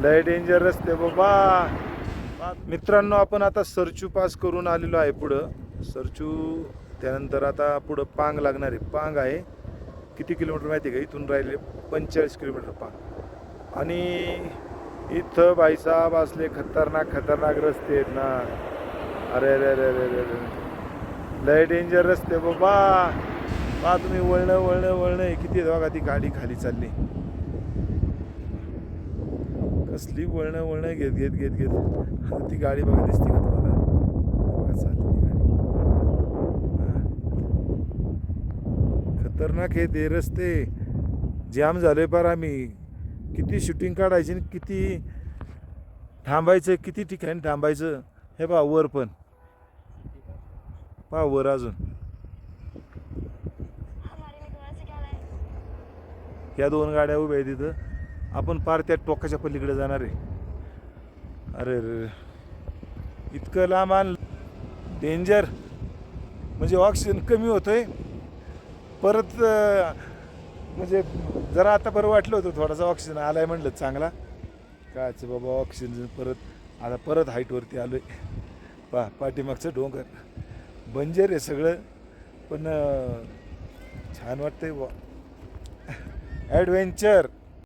लय डेंजर रस्ते बाबा. मित्रांनो, आपण आता सरचू पास करून आलेलो आहे. पुढं सरचू, त्यानंतर आता पुढं पांग लागणार आहे. पांग आहे किती किलोमीटर माहिती आहे का? इथून राहिले 45 किलोमीटर पांग. आणि इथं भाईसाहेब असले खतरनाक खतरनाक रस्ते आहेत ना. अरे अरे अरे अरे अरे अरे, लय डेंजर रस्ते बाबा. पहा तुम्ही, वळणं वळणं वळणं आहे किती बघा. ती गाडी खाली चालली, कसली वळणं वळणं घेत घेत घेत घेत. ती गाडी बघा, दिसते का तुम्हाला? बघा चालली ती गाडी. खतरनाक आहे ते रस्ते. जाम झाले पार. आम्ही किती शूटिंग काढायची, किती थांबायचं, किती ठिकाणी थांबायचं. हे पहा वर, पण पहा वर अजून. या दोन गाड्या उभ्या आहेत तिथं. आपण पार त्या टोकाच्या पलीकडे जाणार आहे. अरे रे, इतकं लांब आण. डेंजर म्हणजे ऑक्सिजन कमी होतोय परत. म्हणजे जरा आता बरं वाटलं होतं, थोडासा ऑक्सिजन आलाय म्हणलं चांगला. कायचं बाबा ऑक्सिजन परत. आता परत हाईटवरती आलोय. पाठीमागचं डोंगर बंजर आहे सगळं, पण छान वाटतंय बुवा. ॲडव्हेंचर.